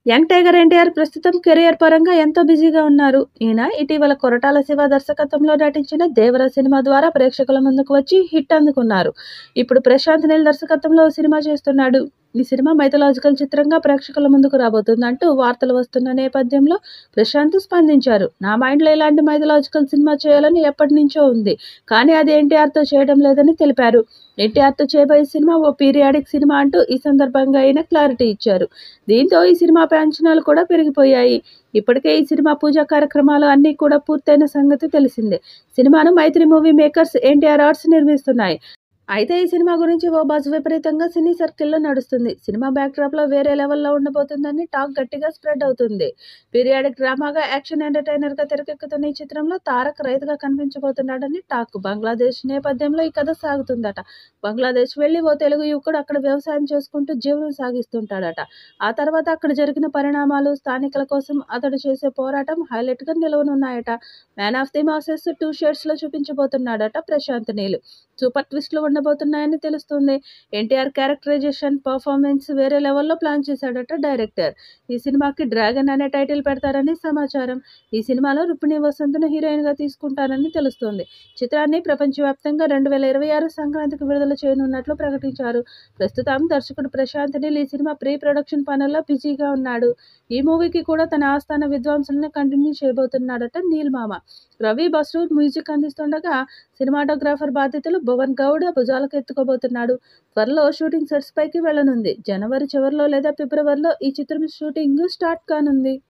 Young tiger NTR ప్రస్తుతం career పరంగా ఎంతో బిజీగా ఉన్నారు. ఈయన ఇటీవల కొరటాల శివ దర్శకత్వంలో నటించిన 'దేవర' సినిమా ద్వారా ప్రేక్షకుల ముందుకు వచ్చి హిట్ అందుకున్నారు. ఇప్పుడు ప్రశాంత్ నీల్ దర్శకత్వంలో ఓ సినిమా చేస్తున్నాడు. ఈ సినిమా మైథలాజికల్ చిత్రంగా ప్రేక్షకుల ముందుకు రాబోతుందంటూ వార్తలు వస్తున్న నేపథ్యంలో ప్రశాంత్ స్పందించారు. నా మైండ్లో ఇలాంటి మైథలాజికల్ సినిమా చేయాలని ఎప్పటినుంచో ఉంది. కానీ అది ఎన్టీఆర్తో చేయడం లేదని తెలిపారు. ఎన్టీఆర్తో చేయబోయే సినిమా ఓ పీరియాడిక్ సినిమా అంటూ ఈ సందర్భంగా ఆయన క్లారిటీ ఇచ్చారు. దీంతో ఈ సినిమాపై అంచనాలు కూడా పెరిగిపోయాయి. ఇప్పటికే ఈ సినిమా పూజా కార్యక్రమాలు అన్నీ కూడా పూర్తయిన సంగతి తెలిసిందే. సినిమాను మైత్రి మూవీ మేకర్స్, ఎన్టీఆర్ ఆర్ట్స్ నిర్మిస్తున్నాయి. అయితే ఈ సినిమా గురించి ఓ బజ్ విపరీతంగా సినీ సర్కిల్లో నడుస్తుంది. సినిమా బ్యాక్‌డ్రాప్‌లో వేరే లెవెల్‌లో ఉండబోతుందని టాక్ గట్టిగా స్ప్రెడ్ అవుతుంది. పీరియాడిక్ డ్రామాగా, యాక్షన్ ఎంటర్‌టైనర్‌గా తెరకెక్కుతున్న ఈ చిత్రంలో తారక్ రైతుగా కనిపించబోతున్నాడని టాక్. బంగ్లాదేశ్ నేపథ్యంలో ఈ కథ సాగుతుందట. బంగ్లాదేశ్ వెళ్లి ఓ తెలుగు యువకుడు అక్కడ వ్యవసాయం చేసుకుంటూ జీవనం సాగిస్తుంటాడట. ఆ తర్వాత అక్కడ జరిగిన పరిణామాలు, స్థానికుల కోసం అతడు చేసే పోరాటం హైలైట్‌గా నిలవనున్నాయట. మ్యాన్ ఆఫ్ ది మాసెస్ 2 షేడ్స్‌లో చూపించబోతున్నాడట ప్రశాంత్ నీల్. సూపర్ ట్విస్టులు ఉండబోతున్నాయని తెలుస్తుంది. ఎన్టీఆర్ క్యారెక్టరైజేషన్, పర్ఫార్మెన్స్ వేరే లెవెల్‌లో ప్లాన్ చేశాడట డైరెక్టర్. ఈ సినిమాకి 'డ్రాగన్' అనే టైటిల్ పెడతారని సమాచారం. ఈ సినిమాలో రుక్మిణి వసంత్‌ను హీరోయిన్‌గా తీసుకుంటారని తెలుస్తోంది. చిత్రాన్ని ప్రపంచవ్యాప్తంగా 2026 సంక్రాంతికి విడుదల చేయనున్నట్లు ప్రకటించారు. ప్రస్తుతం దర్శకుడు ప్రశాంత్ నీల్ ఈ సినిమా ప్రీ ప్రొడక్షన్ పనుల్లో బిజీగా ఉన్నాడు. ఈ మూవీకి కూడా తన ఆస్థాన విద్వాంసులనే కంటిన్యూ చేయబోతున్నాడట నీల్ మామ. రవి బస్రూ మ్యూజిక్ అందిస్తుండగా, సినిమాటోగ్రాఫర్ బాధ్యతలు భువన్ గౌడ్ భుజాలకు ఎత్తుకోబోతున్నాడు. త్వరలో షూటింగ్ సెట్స్ పైకి వెళ్లనుంది. జనవరి చివర్లో లేదా ఫిబ్రవరిలో ఈ చిత్రం షూటింగ్ స్టార్ట్ కానుంది.